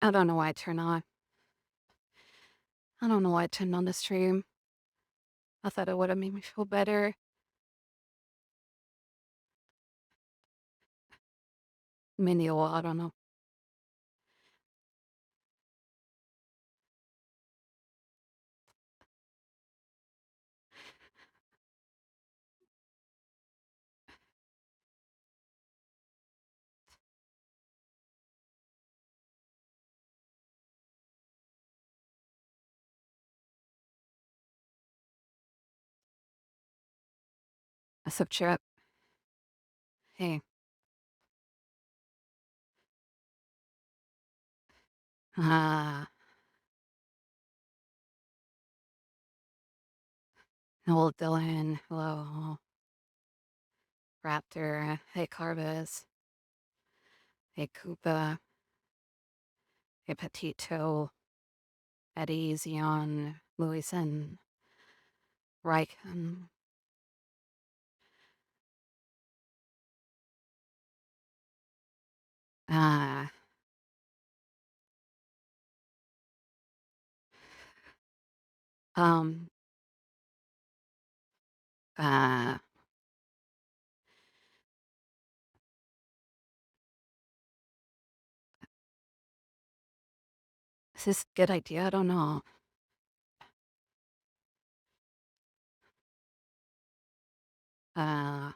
I don't know why I turned on. I don't know why I turned on the stream. I thought it would have made me feel better. Maybe well, I don't know. What's up, Chirp? Hey. Ah, hello, Dylan. Hello, Raptor. Hey, Carvis. Hey, Koopa. Hey, Petito. Eddie, Zion, Louison, Riken. Ah, um, uh, is this a good idea? I don't know. Uh,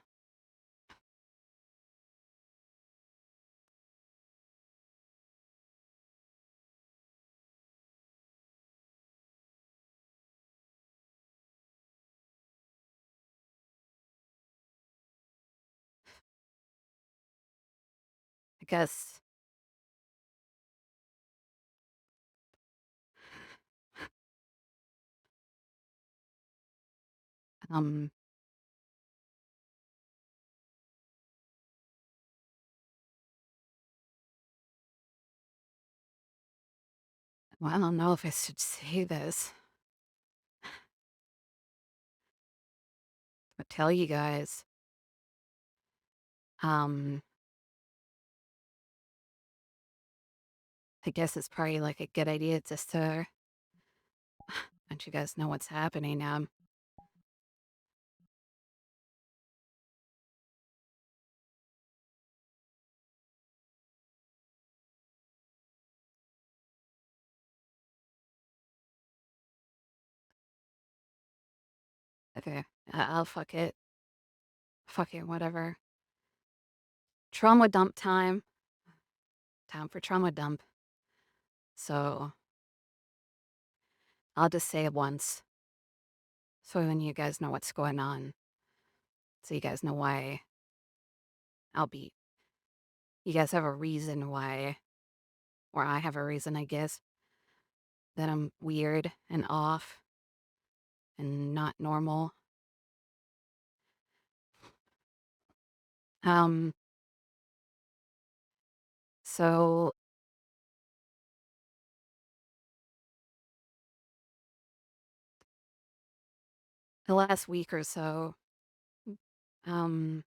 I guess, um, well, I don't know if I should say this, but tell you guys, um, I guess it's probably like a good idea just to let you guys know what's happening. Okay, I'll fuck it, whatever. Trauma dump time. Time for trauma dump. So I'll just say it once. So then you guys know what's going on. So you guys know why I'll be. You guys have a reason why, or I have a reason, I guess, that I'm weird and off and not normal. Um, so the last week or so, um,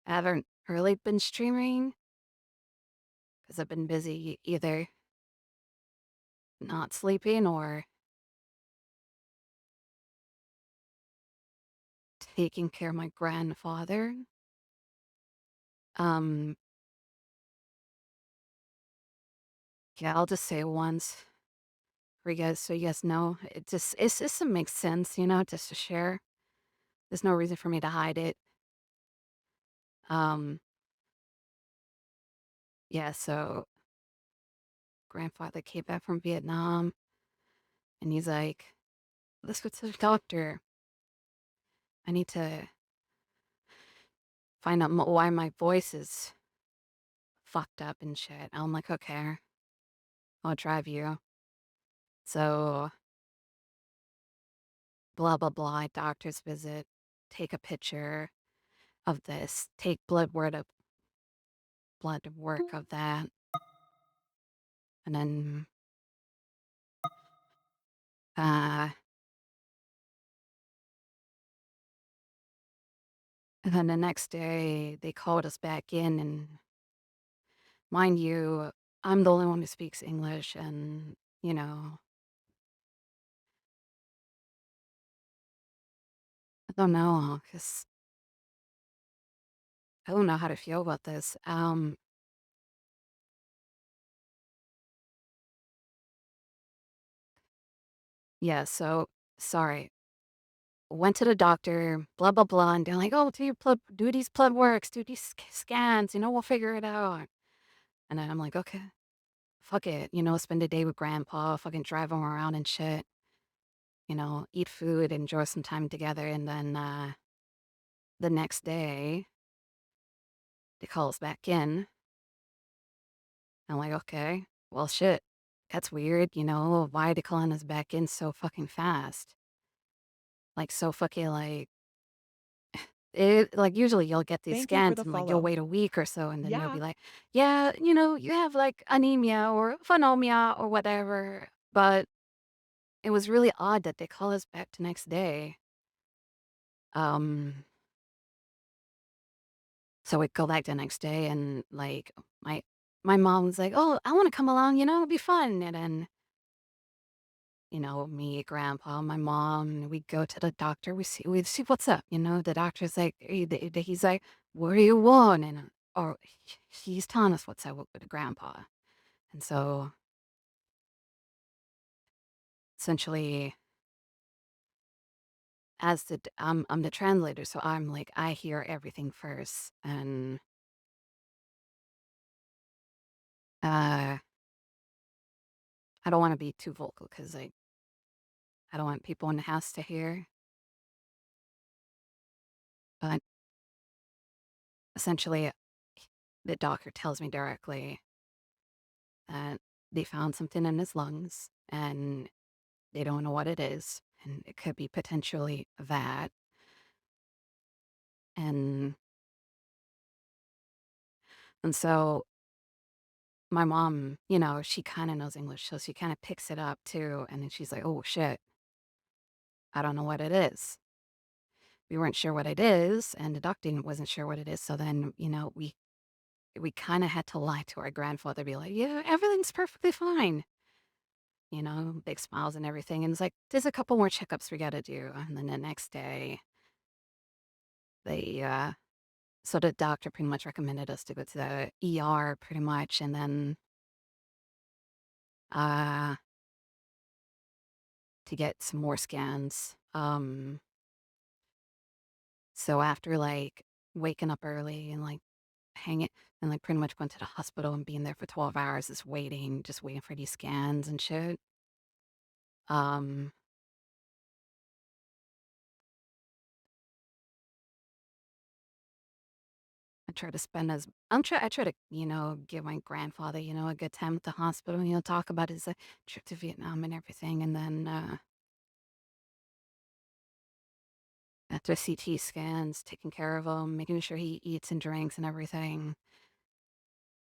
I haven't really been streaming because I've been busy either not sleeping or taking care of my grandfather. Um, yeah, I'll just say it once for you guys so you guys know. It just makes sense, just to share. There's no reason for me to hide it. Um, yeah, so grandfather came back from Vietnam and he's like, let's go to the doctor. I need to find out why my voice is fucked up and shit. I'm like, okay, I'll drive you. So, blah, blah, blah, doctor's visit, take a picture of this, take blood work of that. And then, uh, and then the next day they called us back in and mind you, I'm the only one who speaks English and, you know, I don't know, 'cause I don't know how to feel about this. Yeah, so sorry. Went to the doctor, blah, blah, blah, and they're like, "Oh, do these blood works, do these scans, we'll figure it out." And then I'm like, "Okay, fuck it, spend a day with grandpa, fucking drive him around and shit, eat food, enjoy some time together." And then the next day, they call us back in. I'm like, "Okay, well, shit, that's weird, why are they calling us back in so fucking fast?" Like, so fucking usually you'll get these Thank you for scans the and, like, you'll follow. wait a week or so, and then they'll be Yeah. like, "Yeah, you have, like, anemia or phenomia or whatever." But it was really odd that they call us back the next day. Um, so we go back the next day and, like, my mom was like, "Oh, I wanna come along, it'll be fun." And then, me, grandpa, my mom, we go to the doctor, we see what's up, the doctor's like, he's like, "What do you want?" And, or he's telling us what's up with the grandpa. And so, essentially, I'm the translator, so I'm like, I hear everything first, and, uh, I don't wanna be too vocal because I don't want people in the house to hear, but essentially, the doctor tells me directly that they found something in his lungs, and they don't know what it is, and it could be potentially that. And so my mom, she kinda knows English, so she kinda picks it up too, and then she's like, "Oh, shit, I don't know what it is." We weren't sure what it is, and the doctor wasn't sure what it is, so then, we kinda had to lie to our grandfather, be like, "Yeah, everything's perfectly fine." Big smiles and everything, and it's like, "There's a couple more checkups we gotta do," and then the next day, they, so the doctor pretty much recommended us to go to the ER pretty much, and then, uh, to get some more scans. So after, like, waking up early and, like, hanging and, like, pretty much going to the hospital and being there for 12 hours just waiting for these scans and shit, um, I try to, give my grandfather, a good time at the hospital, talk about his, trip to Vietnam and everything, and then, after CT scans, taking care of him, making sure he eats and drinks and everything,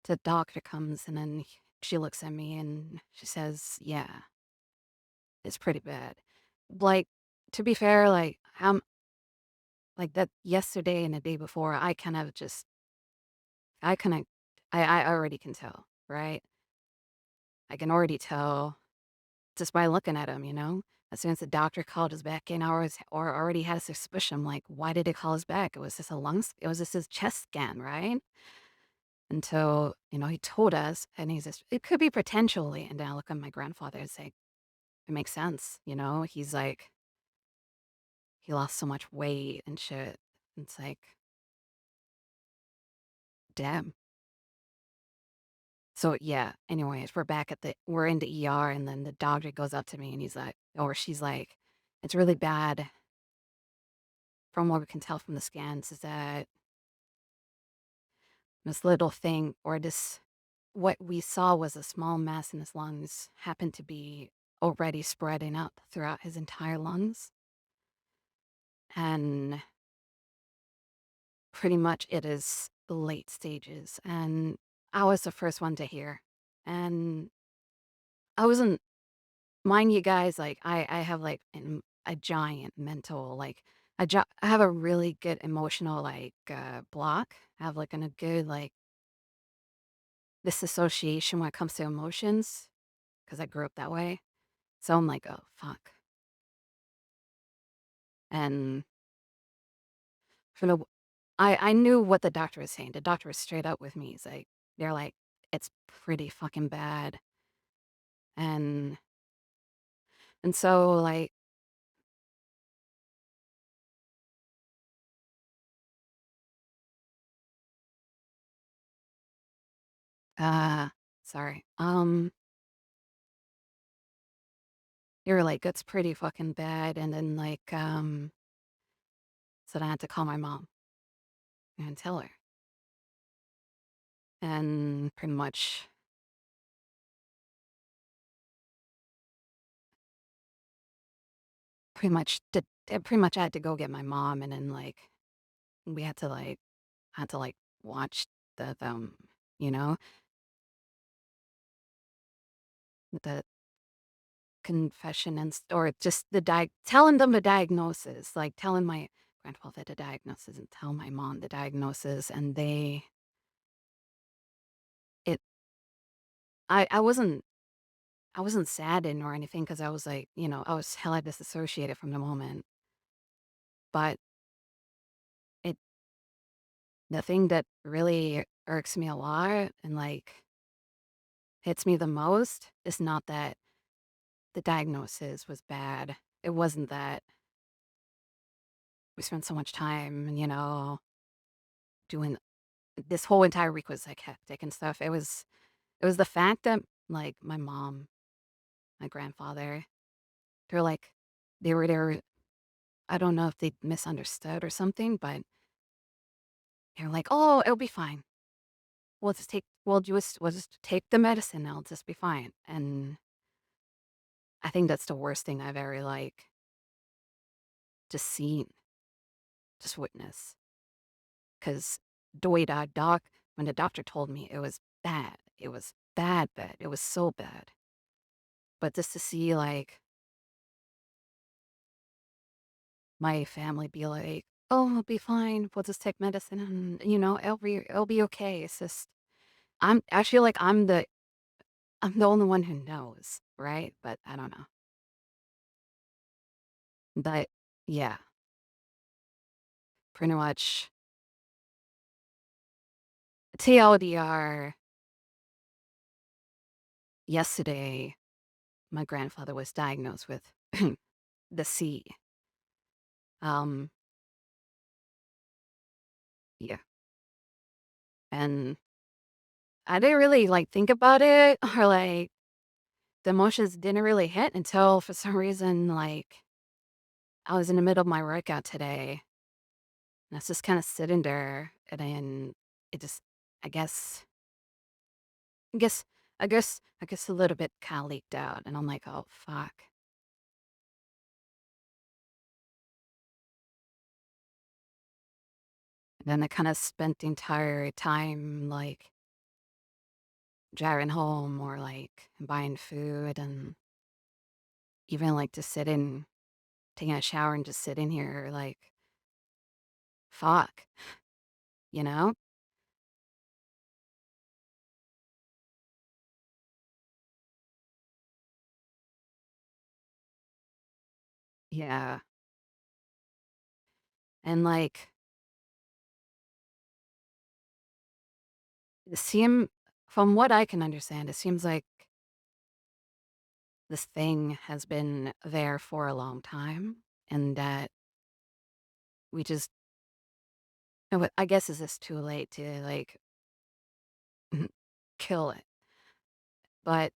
the doctor comes, and then she looks at me and she says, "Yeah, it's pretty bad." Like, to be fair, like, that yesterday and the day before, I kinda I already can tell, right? I can already tell just by looking at him, As soon as the doctor called us back in, or already had a suspicion, like, why did they call us back? It was just his chest scan, right? Until, he told us, and he says, "It could be potentially," and then I look at my grandfather and say, "It makes sense," He's like, he lost so much weight and shit. It's like, damn. So, yeah, anyways, we're in the ER, and then the doctor goes up to me and she's like, "It's really bad from what we can tell from the scans is that this little thing or this what we saw was a small mass in his lungs happened to be already spreading up throughout his entire lungs, and pretty much it is the late stages." And I was the first one to hear, and I wasn't mind you guys, like, I have, like, a giant mental, like, I have a really good emotional, like, block. I have, like, a good, like, disassociation when it comes to emotions because I grew up that way. So I'm like, "Oh, fuck." And for the I knew what the doctor was saying. The doctor was straight up with me. He's like they're like, "It's pretty fucking bad." And and so, like, uh sorry. They were like, "It's pretty fucking bad." And then, like, so I had to call my mom and tell her. And pretty much I had to go get my mom, and then, like, we had to, like, watch you know, the confession or just telling them the diagnosis, like, telling my grandfather the diagnosis and tell my mom the diagnosis, and it I wasn't saddened or anything because I was like, I was hella disassociated from the moment, but it the thing that really irks me a lot and, like, hits me the most is not that the diagnosis was bad. It wasn't that we spent so much time, doing this whole entire week was, like, hectic and stuff. It was the fact that, like, my mom, my grandfather, they're like they were I don't know if they misunderstood or something, but they're like, "Oh, it'll be fine. We'll just take the medicine, it'll just be fine." And I think that's the worst thing I've ever, like, just seen, just witness. 'Cause the way that when the doctor told me it was bad, it was bad, bad, it was so bad. But just to see, like, my family be like, "Oh, it'll be fine. We'll just take medicine and, it'll be okay." It's just I feel like I'm the only one who knows, right? But I don't know. But yeah, pretty much TLDR, yesterday, my grandfather was diagnosed with the C. Um, yeah, and I didn't really, like, think about it or, like, the emotions didn't really hit until for some reason, like, I was in the middle of my workout today, and I was just kinda sitting there, and then it just I guess I guess I guess a little bit kinda leaked out, and I'm like, "Oh, fuck." And then I kinda spent the entire time, like, driving home or, like, buying food and even, like, just sitting taking a shower and just sitting here, like, fuck, you know? Yeah, and, like, it seem from what I can understand, it seems like this thing has been there for a long time and that we just I guess it's just too late to, like, kill it, but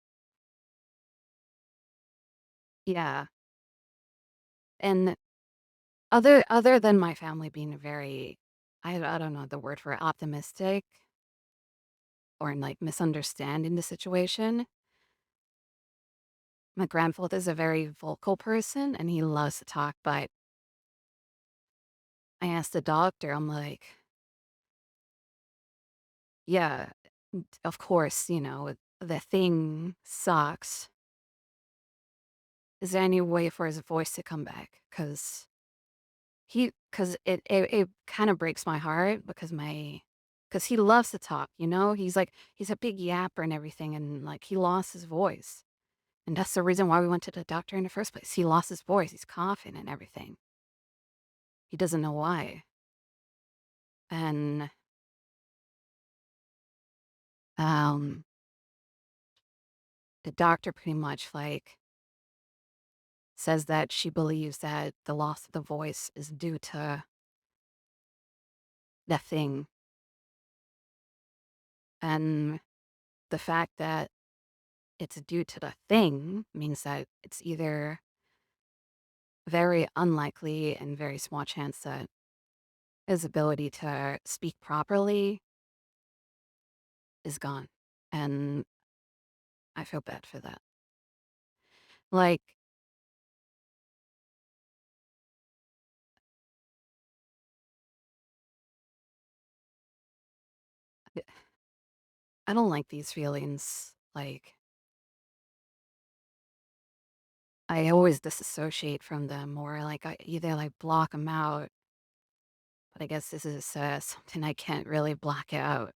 yeah, and other than my family being very I don't know the word for it, optimistic or, like, misunderstanding the situation, my grandfather's a very vocal person, and he loves to talk, but I asked the doctor, I'm like, "Yeah, of course, the thing sucks. Is there any way for his voice to come back? Because it kinda breaks my heart because my 'cause he loves to talk, you know? He's a big yapper and everything, and, like, he lost his voice, and that's the reason why we went to the doctor in the first place. He lost his voice, he's coughing and everything. He doesn't know why, and, um, the doctor pretty much, like, says that she believes that the loss of the voice is due to that thing, and the fact that it's due to the thing means that it's either very unlikely and very small chance that his ability to speak properly is gone, and I feel bad for that. Like, eh, I don't like these feelings, like, I always disassociate from them or, like, I either, like, block them out, but I guess this is, something I can't really block out.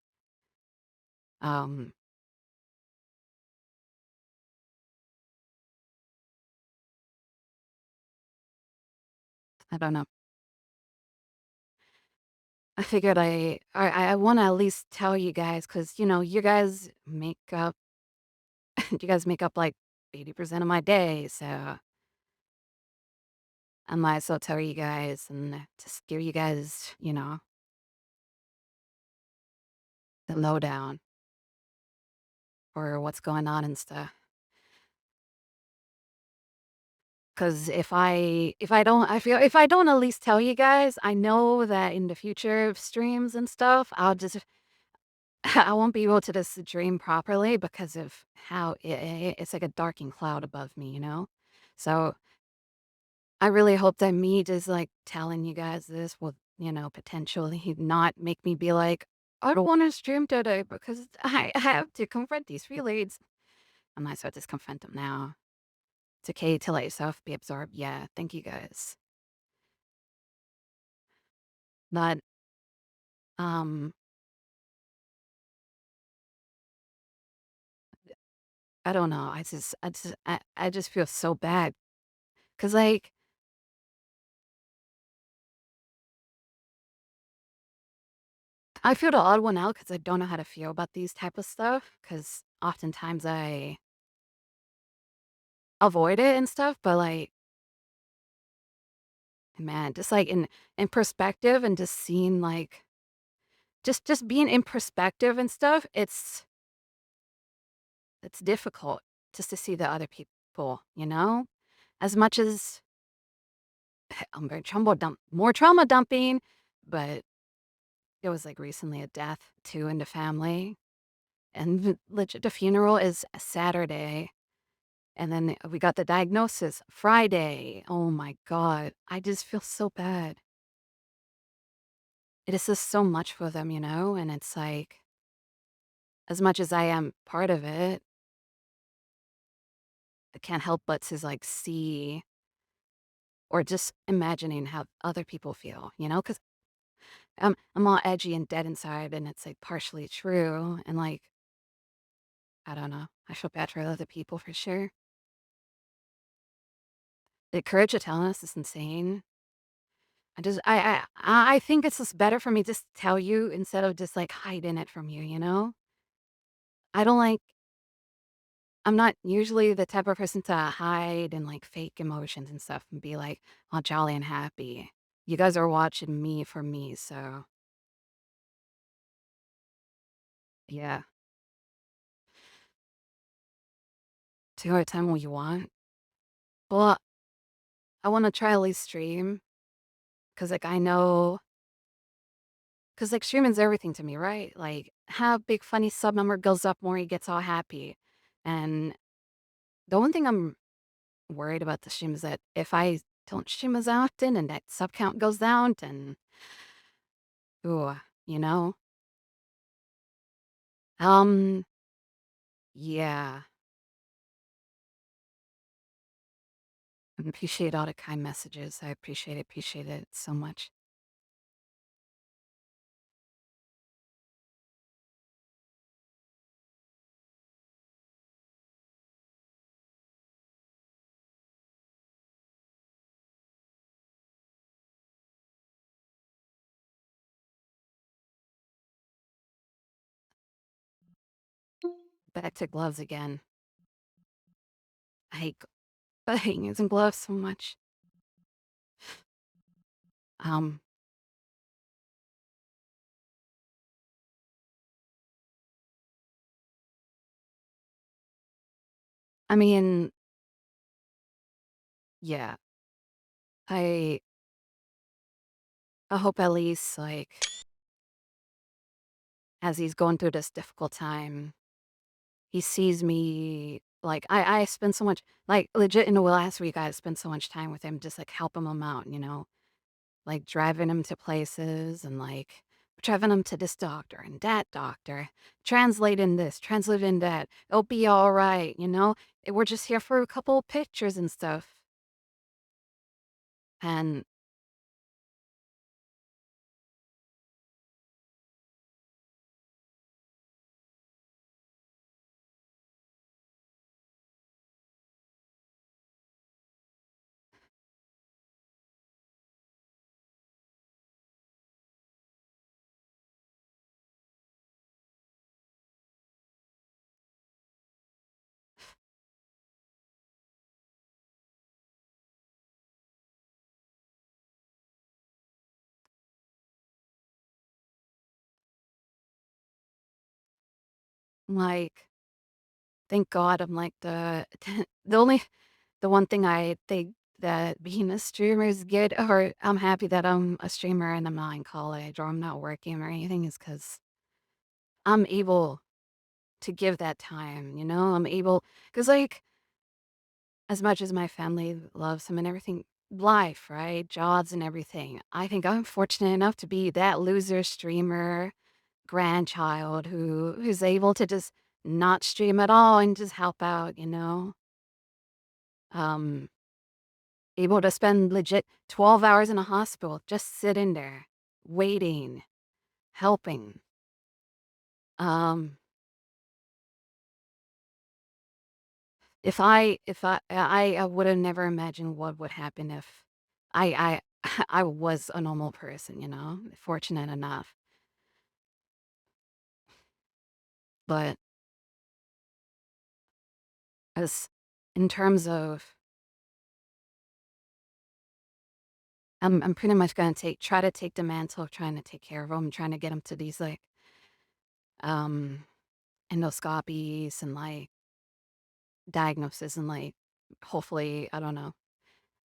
Um, I don't know. I figured I wanna at least tell you guys because you guys make up you guys make up, like, 80% of my day, so I might as well tell you guys and just give you guys, the lowdown for what's going on and stuff. Because if I don't at least tell you guys, I know that in the future of streams and stuff, I'll just I won't be able to just dream properly because of how it's like a darking cloud above me, you know? So, I really hope that me just, like, telling you guys this will, potentially not make me be like, "I don't wanna stream today because I have to confront these feelings." I might as well just confront them now. It's okay to let yourself be absorbed. Yeah, thank you guys. But, um, I don't know. I just feel so bad because like, I feel the odd one out because I don't know how to feel about these type of stuff because oftentimes I avoid it and stuff, but, like, man, just, like, in perspective and just seeing, like just being in perspective and stuff, it's difficult just to see the other people, you know? As much as I'm very more trauma dumping, but it was, like, recently a death too in the family, and legit the funeral is a Saturday, and then we got the diagnosis Friday. Oh my god, I just feel so bad. It is just so much for them, and it's like, as much as I am part of it, I can't help but to, like, see or just imagining how other people feel, because I'm all edgy and dead inside, and it's, like, partially true, and, like, I don't know. I feel bad for other people for sure. The courage to tell us is insane. I think it's just better for me just to tell you instead of just, like, hiding it from you, you know? I don't like I'm not usually the type of person to hide and, like, fake emotions and stuff and be, like, all jolly and happy. You guys are watching me for me, so yeah. Take all the time when you want. Well, I wanna try at least stream because like, I know, because like, streaming's everything to me, right? Like, how big funny sub number goes up, more he gets all happy, and the one thing I'm worried about the stream is that if I don't stream as often and that sub count goes down, then, ooh, you know? Um, yeah. I appreciate all the kind messages. I appreciate it so much. back to gloves again. I hate I hate using gloves so much. Um, I mean, yeah, I I hope at least, like, as he's going through this difficult time, he sees me like, I spend so much like, legit in the last week, I spent so much time with him just, like, helping him out, you know? Like, driving him to places and, like, driving him to this doctor and that doctor, translating this, translating that. It'll be alright, you know? We're just here for a couple of pictures and stuff. And, like, thank God I'm, like, the the only the one thing I think that being a streamer is good or I'm happy that I'm a streamer and I'm not in college or I'm not working or anything is because 'cause I'm able to give that time, you know? I'm able because like, as much as my family loves him and everything, life, right? Jobs and everything. I think I'm fortunate enough to be that loser streamer grandchild who's able to just not stream at all and just help out, you know? Um, able to spend legit 12 hours in a hospital just sitting there, waiting, helping. Um, if I would have never imagined what would happen if I I was a normal person, you know, fortunate enough. But as in terms of I'm pretty much gonna try to take the mantle of trying to take care of him, trying to get him to these like um endoscopies and like diagnosis and like hopefully, I don't know,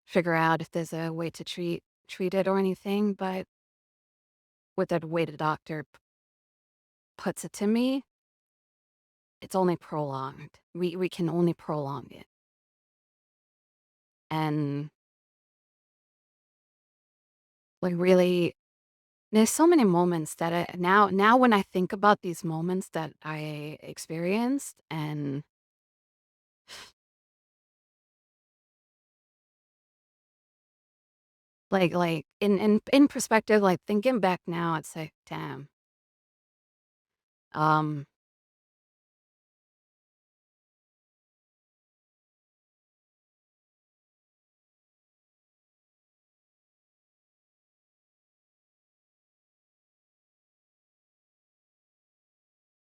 figure out if there's a way to treat it or anything. But with the way the doctor puts it to me, it's only prolonged. We can only prolong it. And like really there's so many moments that now when I think about these moments that I experienced and like in perspective, like thinking back now, I'd say, damn. Um,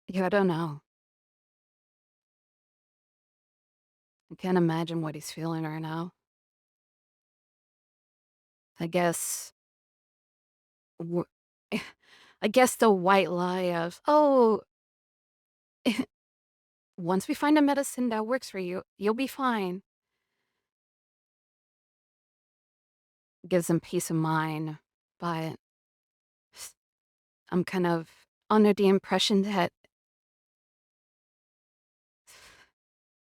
yeah, I don't know. I can't imagine what he's feeling right now. I guess w- I guess the white lie of, oh, once we find a medicine that works for you, you'll be fine. Gives him peace of mind. But I'm kind of under the impression that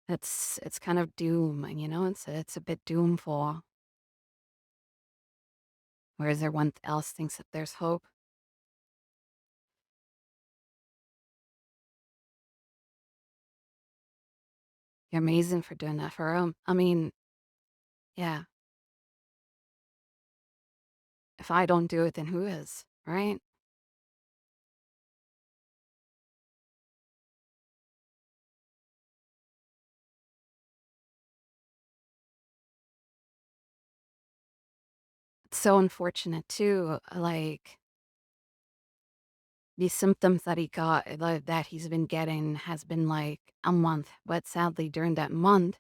it's kind of doom, you know, it's a bit doomful. Whereas everyone else thinks that there's hope. You're amazing for doing that for him. I mean, yeah, if I don't do it, then who is, right? It's so unfortunate too. Like, these symptoms that he got that he's been getting has been like a month, but sadly during that month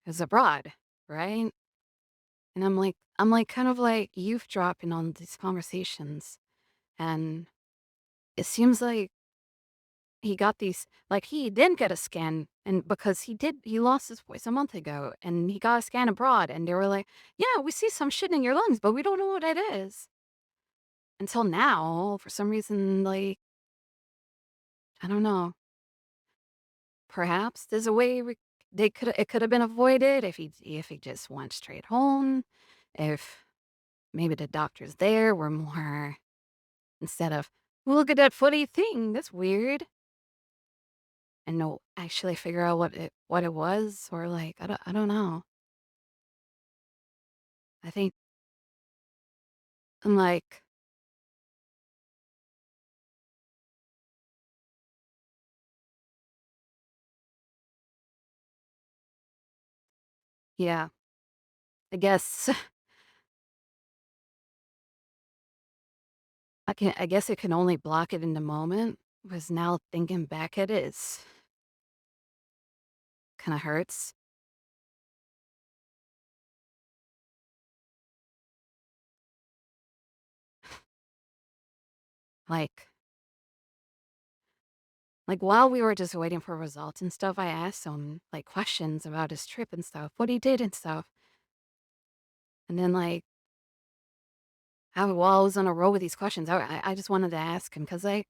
he was abroad, right? And I'm like kind of like eavesdropping on these conversations, and it seems like he got these like, he didn't get a scan, and because he lost his voice a month ago, and he got a scan abroad, and they were like, "Yeah, we see some shit in your lungs, but we don't know what it is." Until now, for some reason, like, I don't know, perhaps there's a way it could have been avoided if he just went straight home, if maybe the doctors there were more instead of, "Look at that funny thing, that's weird," and no, actually figure out what it was, or like, I don't know. I think I'm like, yeah, I guess I guess it can only block it in the moment, because now thinking back at it is kinda hurts. Like while we were just waiting for results and stuff, I asked him, like, questions about his trip and stuff, what he did and stuff, and then, like, while I was on a roll with these questions, I just wanted to ask him, cause like,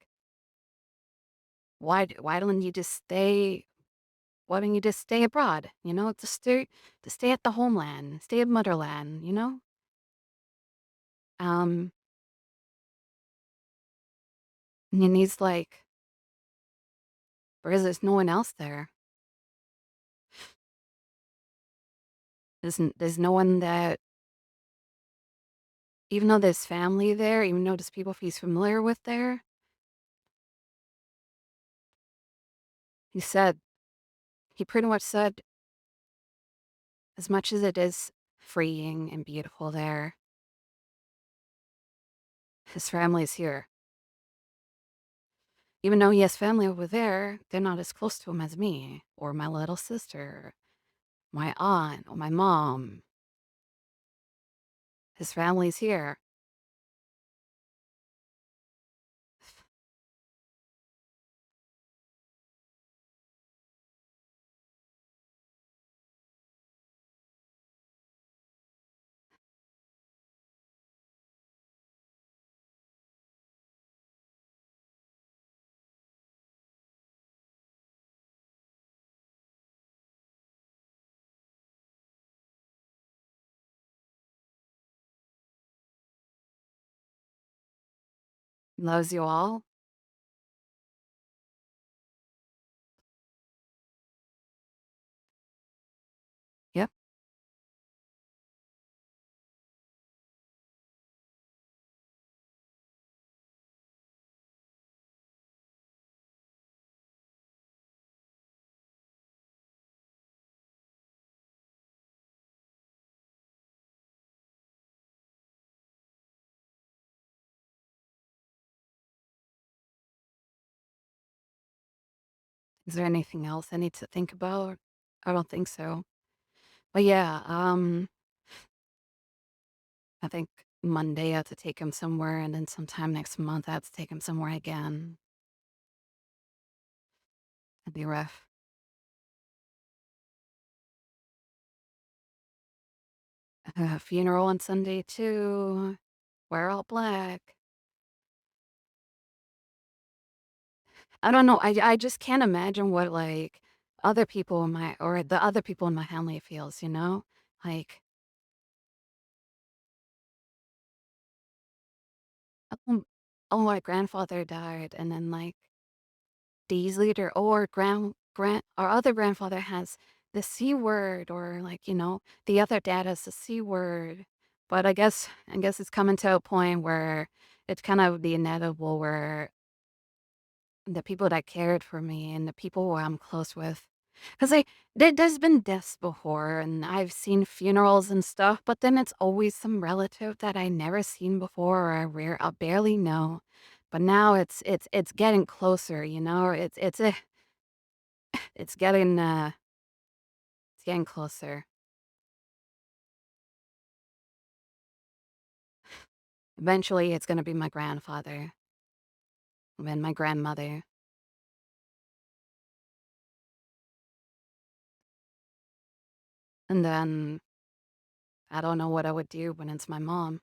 why don't you just stay why don't you just stay abroad, you know? Just stay at the homeland, stay at motherland, you know? Um, and he's like, "Because there's no one else there. There's no one that even though there's family there, even though there's people he's familiar with there," he said he pretty much said, "As much as it is freeing and beautiful there, his family's here. Even though he has family over there, they're not as close to him as me, or my little sister, my aunt, or my mom. His family's here. Loves you all." Yep. Is there anything else I need to think about? I don't think so. But yeah, I think Monday I have to take him somewhere, and then sometime next month I have to take him somewhere again. It'd be rough. Funeral on Sunday too. Wear all black. I don't know. I just can't imagine what like other people in my or the other people in my family feels. You know, like oh, oh, my grandfather died, and then like days later, or our other grandfather has the C word, or like, the other dad has the C word. But I guess it's coming to a point where it's kind of the inevitable where the people that cared for me and the people who I'm close with, because there's been deaths before, and I've seen funerals and stuff, but then it's always some relative that I never seen before, or I barely know. But now it's getting closer, you know? It's getting, it's getting closer. Eventually, it's gonna be my grandfather, and then my grandmother, and then I don't know what I would do when it's my mom.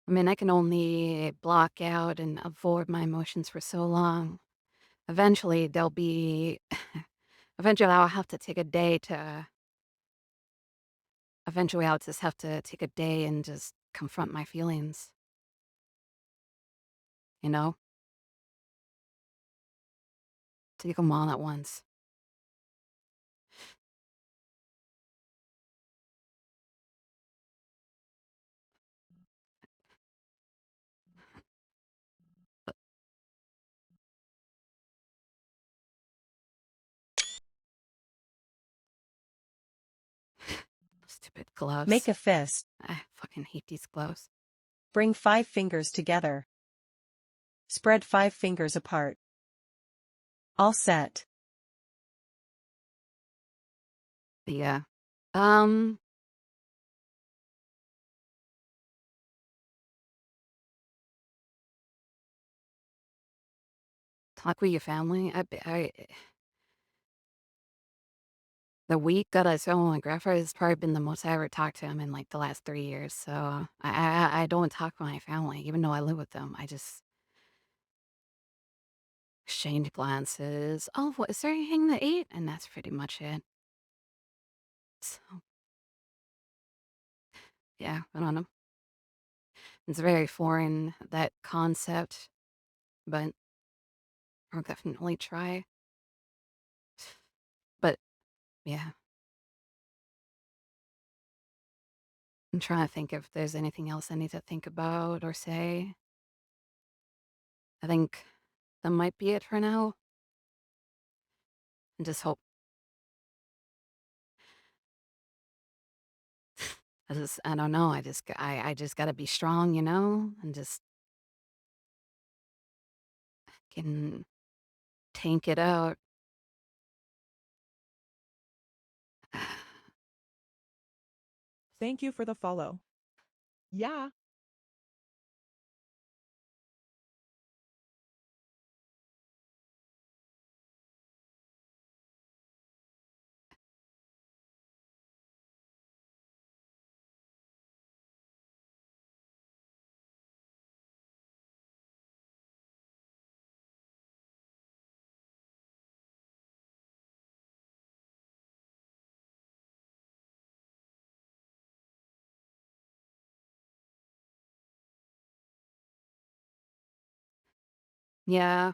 I mean, I can only block out and avoid my emotions for so long. Eventually, there'll be eventually, I'll have to take a day to eventually, I'll just have to take a day and just confront my feelings, you know? Take them all at once. Stupid Make gloves. a fist. I fucking hate these gloves. Bring 5 fingers together. Spread 5 fingers apart. All set. Yeah. Um, talk with your family. The week that I saw my grandfather has probably been the most I ever talked to him in like the last 3 years. So I don't talk to my family, even though I live with them. I just exchange glances. Oh, what is there anything to eat? And that's pretty much it. So yeah, I don't know. It's very foreign, that concept, but I'll definitely try. But yeah, I'm trying to think if there's anything else I need to think about or say. I think that might be it for now. And just hope. I don't know. I just gotta be strong, you know, and just can tank it out. Thank you for the follow. Yeah. Yeah,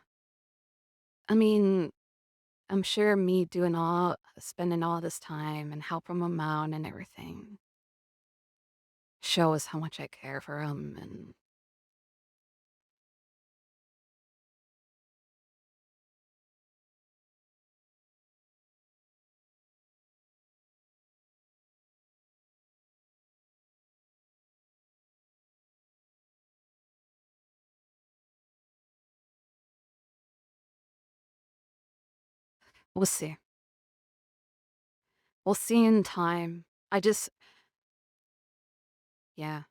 I mean, I'm sure me spending all this time and helping him out and everything shows how much I care for him. And we'll see. We'll see in time. Yeah.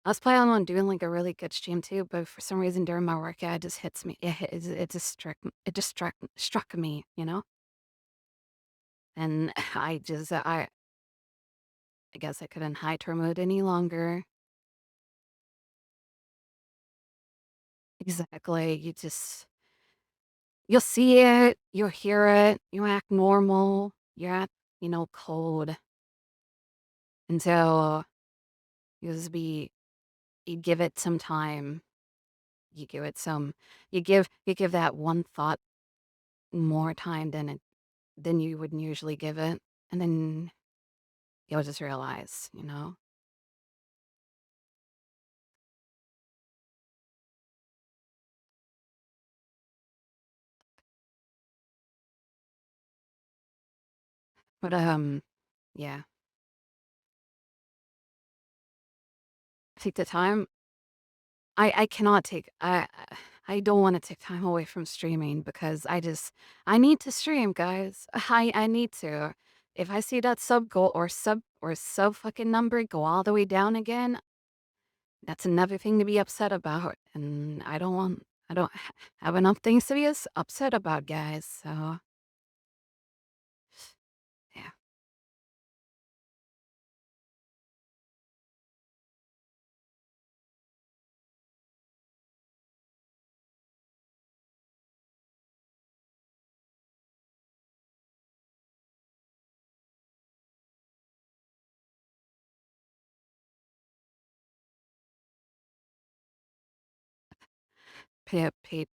I was planning on doing like a really good stream too, but for some reason during my workout, it just hits me. It just struck me, you know? And I I guess I couldn't hide from it any longer. Exactly. You'll see it, you'll hear it, you act normal, you act, cold until you just be you give it some time. You give it some you give that one thought more time than you would usually give it, and then you'll just realize. But, yeah. Take the time I cannot take I don't wanna take time away from streaming because I need to stream, guys. I need to. If I see that sub goal or sub fucking number go all the way down again, that's another thing to be upset about, and I don't have enough things to be upset about, guys, so yeah.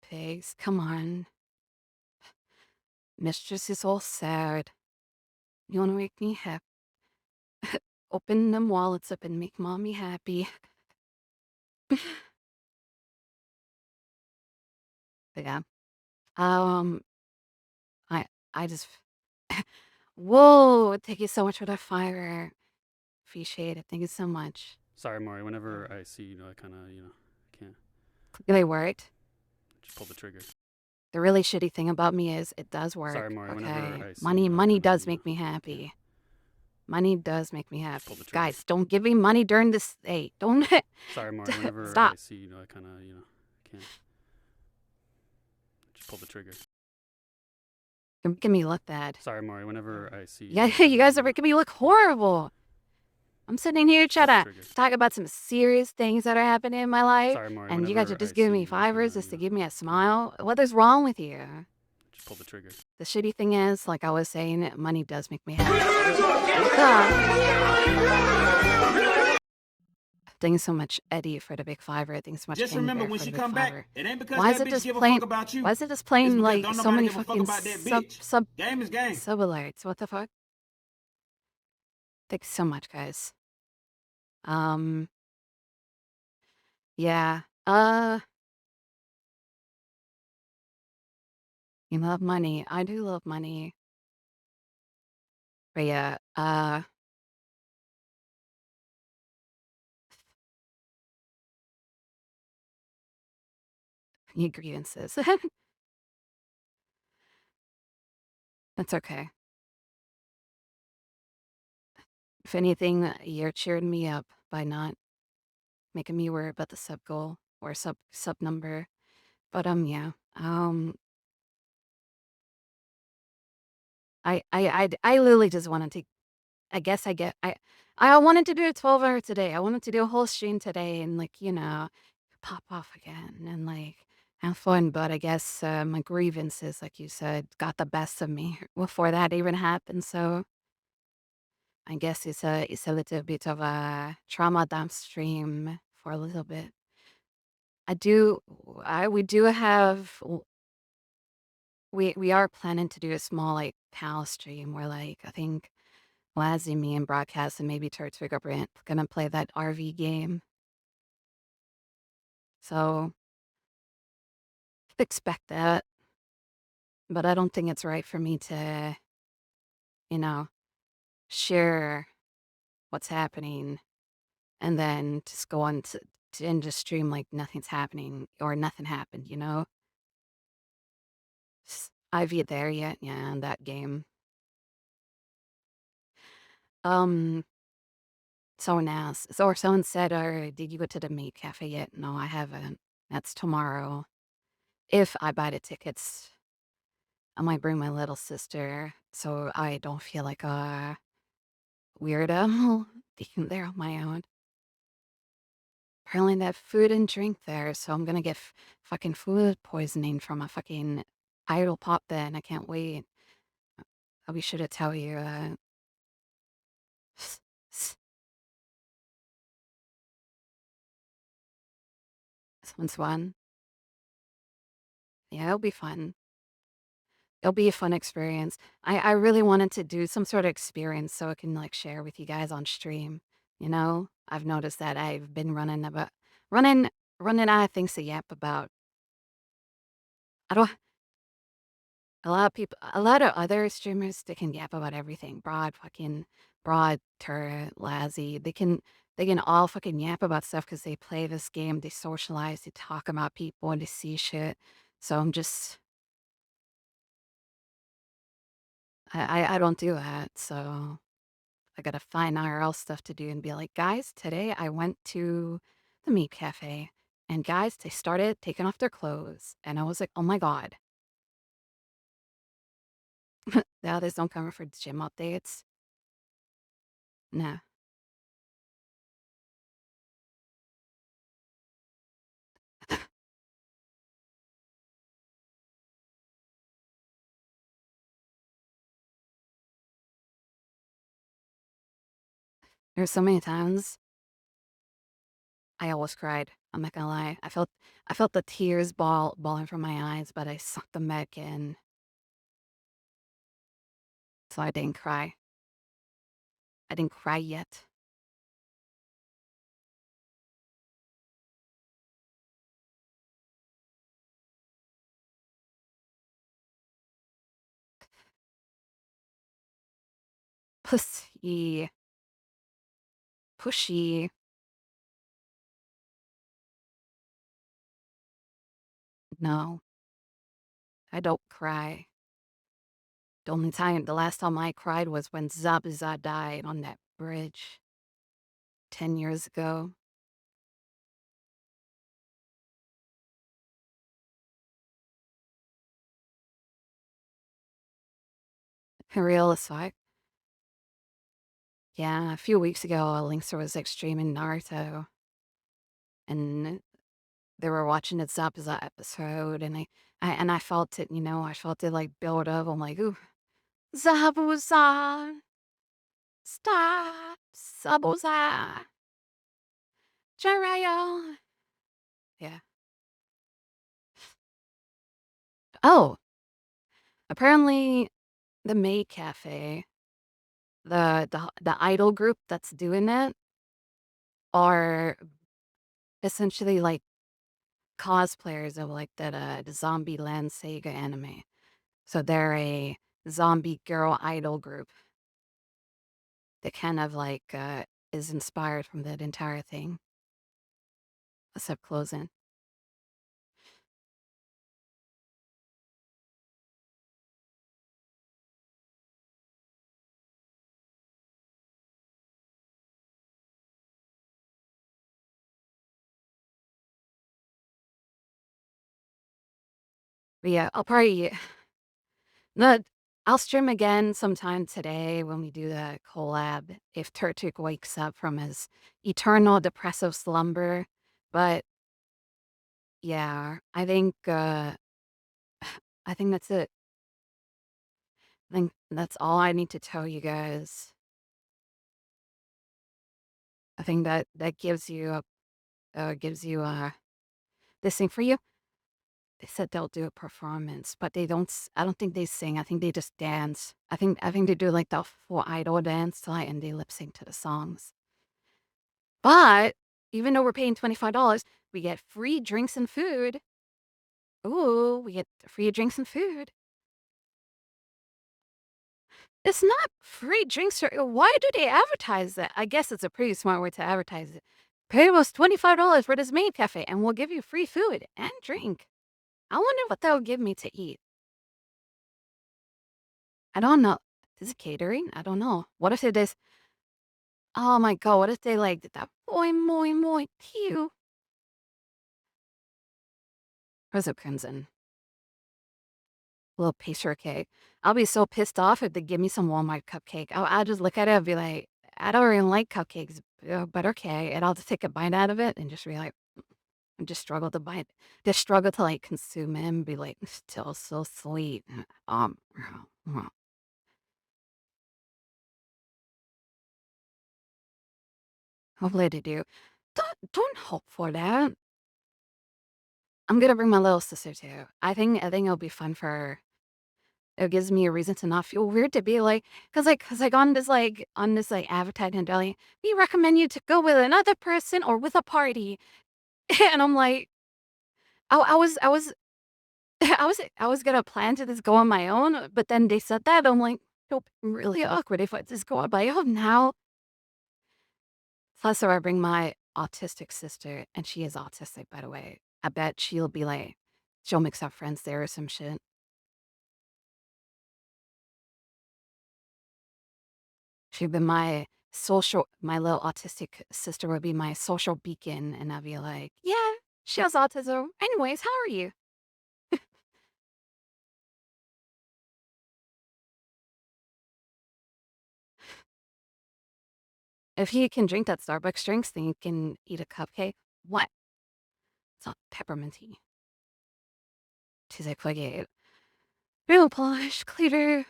Pigs, come on. Mistress is all sad. You wanna make me happy? Open them wallets up and make mommy happy. But yeah. Um, I I just Whoa, thank you so much for the fire. Appreciate it. Thank you so much. Sorry, Maury. Whenever I see, I kind of, can't They worked. just pull the trigger. The really shitty thing about me is it does Sorry, work. Maury. Whenever Okay. I see, Money kinda, does make me happy. Money does make me pull happy. the trigger. Guys, don't give me money during this. Hey, don't Sorry, Maury. Whenever stop. I see, kind of, can't just pull the trigger. You're making me look bad. Sorry, Maury. Whenever I see, Yeah, you guys are making me look horrible. I'm sitting here trying to talk about some serious things that are happening in my life, Sorry, Maury. and you guys are just giving me fivers just to give me a kinda, smile. What is wrong with you? just pull the trigger. The shitty thing is, like I was saying, money does make me happy. Thanks so much, Eddie, for the big fiver. Thanks so much, Just King remember, Bear, when for she the big come fiver. back, it ain't because Why is that it bitch just give a playing? fuck about you. Why is it just It's playing because like don't so nobody many give a fuck fucking about that sub bitch. sub Game is game. sub alerts? What the fuck? Thanks so much, guys. Um, yeah. You love money. I do love money. But yeah, you grievances. That's okay. If anything, you're cheering me up by not making me worry about the sub goal or sub number. But yeah. I literally just wanted to. I guess I wanted to do a 12-hour today. I wanted to do a whole stream today and pop off again and have fun. But I guess my grievances, like you said, got the best of me before that even happened. So I guess it's a little bit of a trauma dump stream for a little bit. I do I we do have we are planning to do a small PAL stream where I think Lazzy, me, and Broadcast and maybe Turds Fingerprint gonna play that RV game. So expect that. But I don't think it's right for me to, you know, share what's happening and then just go on to end just stream like nothing's happening or nothing happened. I've yet there yet, yeah, in that game. Um, someone asked, or someone said, or did you go to the Meat Cafe yet? No, I haven't. That's tomorrow. If I buy the tickets, I might bring my little sister so I don't feel like a weirdo eating there on my own. Apparently they have food and drink there, so I'm gonna get fucking food poisoning from a fucking idol pop then. I can't wait. I'll be sure to tell you, this one's one. Yeah, it'll be fun. It'll be a fun experience. I really wanted to do some sort of experience so I can, like, share with you guys on stream, you know? I've noticed that I've been running running out of things to yap about. I don't a lot of other streamers, they can yap about everything. Broad, Turret, Lazzy, they can all fucking yap about stuff because they play this game, they socialize, they talk about people, and they see shit. So I'm just I don't do that, so I gotta find IRL stuff to do and be like, "Guys, today I went to the meat cafe, and guys, they started taking off their clothes." And I was like, "Oh my god." The others don't come for gym updates. Nah. There's so many times I almost cried. I'm not gonna lie. I felt the tears balling from my eyes, but I sucked them back in, so I didn't cry. I didn't cry yet. Pussy. Pushy. No, I don't cry. The last time I cried was when Zabuza died on that bridge 10 years ago. Real as fuck. Yeah, a few weeks ago, Linkster was like streaming Naruto, and they were watching the Zabuza episode, and I felt it, you know, I felt it like build up. I'm like, ooh, Zabuza, stop, Zabuza, Jiraiya. Yeah. Oh, apparently the Maid Cafe, the idol group that's doing it are essentially like cosplayers of like the Zombie Land Sega anime. So they're a zombie girl idol group that kind of like is inspired from that entire thing. Let's have closing. But yeah, no, I'll stream again sometime today when we do the collab if Turtuk wakes up from his eternal depressive slumber. But yeah, I think that's it. I think that's all I need to tell you guys. I think that gives you this thing for you. They said they'll do a performance, but they don't. I don't think they sing. I think they just dance. I think they do like the full idol dance, like, and they lip sync to the songs. But even though we're paying $25, we get free drinks and food. Ooh, we get free drinks and food. It's not free drinks. Why do they advertise that? I guess it's a pretty smart way to advertise it. Pay us $25 for this maid cafe, and we'll give you free food and drink. I wonder what they'll give me to eat. I don't know. Is it catering? I don't know. What if it is? Oh my god! What if they like did that? Boy, moi, moi, pew. Where's the crimson? Little pastry cake. I'll be so pissed off if they give me some Walmart cupcake. I'll just look at it and be like, I don't really like cupcakes, but okay. And I'll just take a bite out of it and just be like, and just struggle to bite, just struggle to like consume it and be like, still so sweet. Um, hopefully they do. Don't hope for that. I'm gonna bring my little sister too. I think it'll be fun for her. It gives me a reason to not feel weird to be like, cause on this like advertising deli, we recommend you to go with another person or with a party, and I'm like, I was I was gonna plan to just go on my own, but then they said that I'm like, nope, really awkward if I just go on my own now. Plus, so I bring my autistic sister, and she is autistic, by the way. I bet she'll be like, she'll mix up friends there or some shit. She'd be my little autistic sister would be my social beacon, and I'd be like, yeah, she has autism. Anyways, how are you? If he can drink that Starbucks drinks, then he can eat a cupcake. What? It's not pepperminty. She's like, forget. Real polish, cleaver.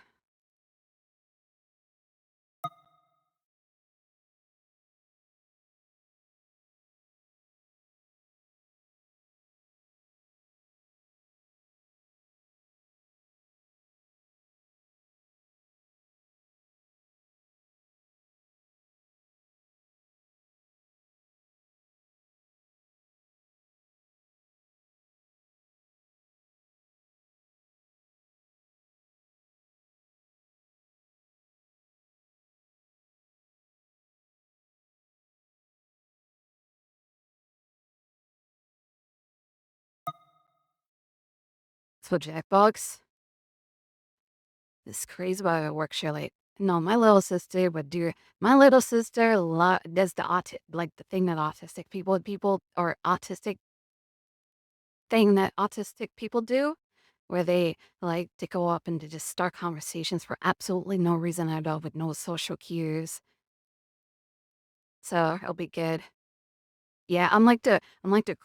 So Jackbox. This crazy about a work share like no, my little sister would do my little sister does the like the thing that autistic people or autistic thing that autistic people do, where they like to go up and to just start conversations for absolutely no reason at all with no social cues. So it'll be good. Yeah, I'm like the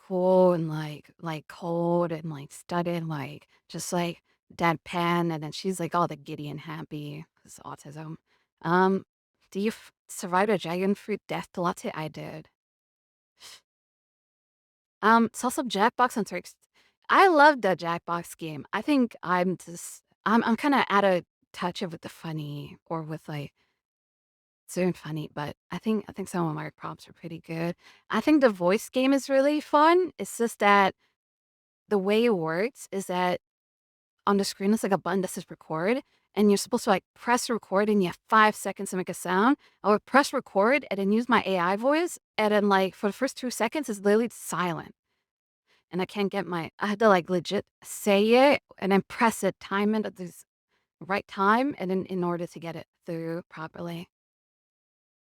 cool and like cold and like studied, like just like deadpan, and then she's like all the giddy and happy 'cause autism. Um, do you survive a dragon fruit death latte? I did. Salsa Jackbox on Turks. I love the Jackbox game. I think I'm kind of out of touch with the funny or with like certain funny, but I think some of my prompts are pretty good. I think the voice game is really fun. It's just that the way it works is that on the screen it's like a button that says record, and you're supposed to like press record and you have 5 seconds to make a sound. I would press record and then use my AI voice, and then like for the first 2 seconds it's literally silent. And I can't get I had to like legit say it and then press it, time it at the right time, and then in order to get it through properly.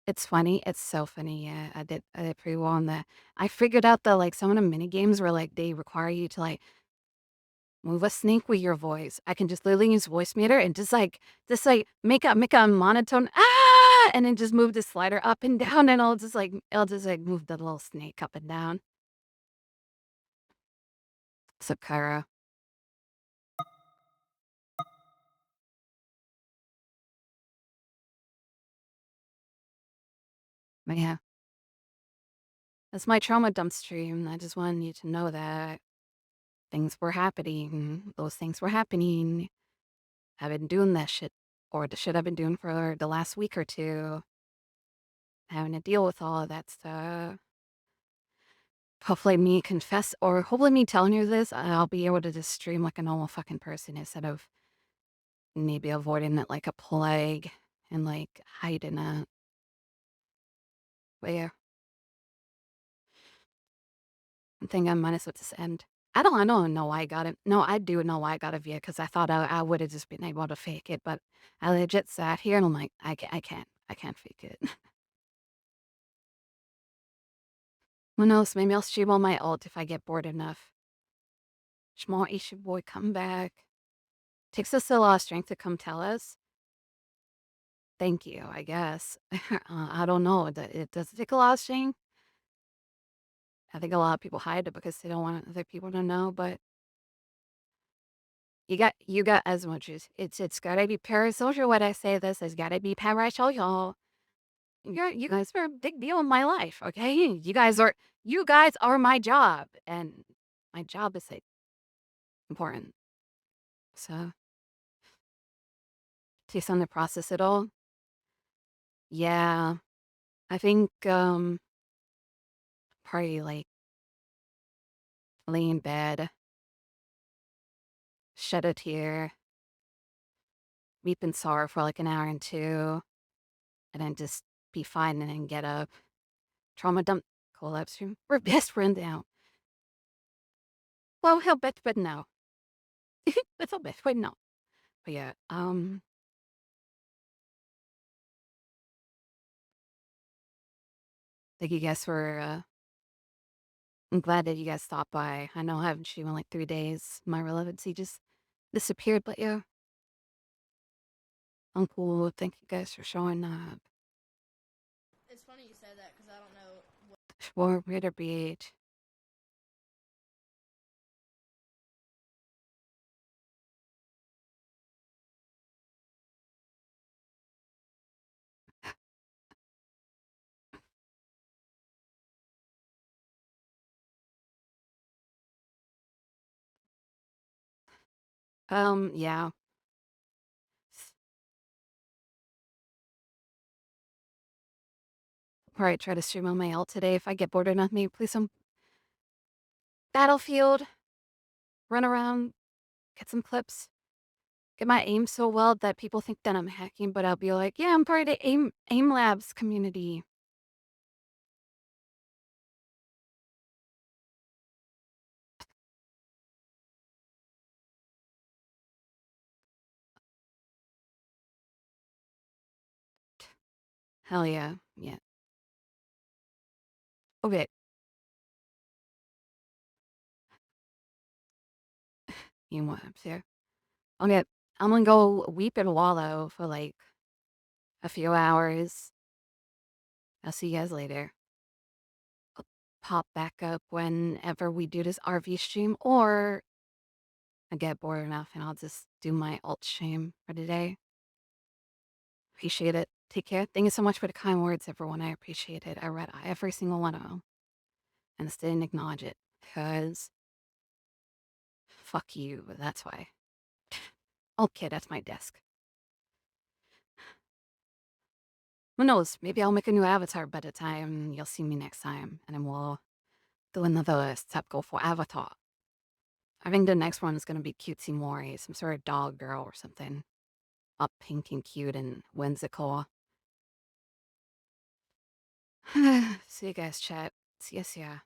It's funny. It's so funny. Yeah, I did pretty well on that. I figured out that like some of the mini games where like they require you to like move a snake with your voice. I can just literally use voice meter and just like make a monotone and then just move the slider up and down, and I'll just like move the little snake up and down. Sakura. But yeah. That's my trauma dump stream. I just wanted you to know that things were happening. Those things were happening. I've been doing that shit, or the shit I've been doing for the last week or two, having to deal with all of that stuff. Hopefully, hopefully, me telling you this, I'll be able to just stream like a normal fucking person instead of maybe avoiding it like a plague and like hiding it. But yeah, I think I might as well just end. I don't know why I got it. No, I do know why I got a view because I thought I would have just been able to fake it, but I legit sat here and I'm like, I can't fake it. Who knows? Maybe I'll stream on my alt if I get bored enough. Small issue boy, come back. Takes us a lot of strength to come tell us. thank you, I guess. I don't know. It does take a lot of shame. I think a lot of people hide it because they don't want other people to know, but you got as much as it's gotta be parasocial when I say this. It's gotta be parasocial. You guys are a big deal in my life, okay? You guys are my job, and my job is like important. So takes time to process it all. Yeah, I think probably like lay in bed, shed a tear, weep in sorrow for like an hour and two, and then just be fine and then get up. Trauma dump, collapse room. We're best friends now. Well, he'll bet, but no. It's all best friend now. But yeah, thank you guys for, I'm glad that you guys stopped by. I know I haven't seen you in like 3 days. My relevancy just disappeared, but yeah, I'm cool. Thank you guys for showing up. It's funny you said that because I don't know what. Shore Ritter Beach. Yeah. Alright, try to stream on my alt today. If I get bored enough, maybe play some Battlefield, run around, get some clips, get my aim so well that people think that I'm hacking, but I'll be like, yeah, I'm part of the aim labs community. Hell yeah. Yeah. Okay. You want up there? Okay. I'm gonna go weep and wallow for like a few hours. I'll see you guys later. I'll pop back up whenever we do this RV stream, or I get bored enough and I'll just do my alt stream for today. Appreciate it. Take care. Thank you so much for the kind words, everyone. I appreciate it. I read every single one of them and just didn't acknowledge it because fuck you. That's why. Okay, that's my desk. Who knows? Maybe I'll make a new avatar by the time you'll see me next time, and then we'll do another step goal for avatar. I think the next one is gonna be cutesy Mori, some sort of dog girl or something. All pink and cute and whimsical. See you guys, chat. See ya, see ya.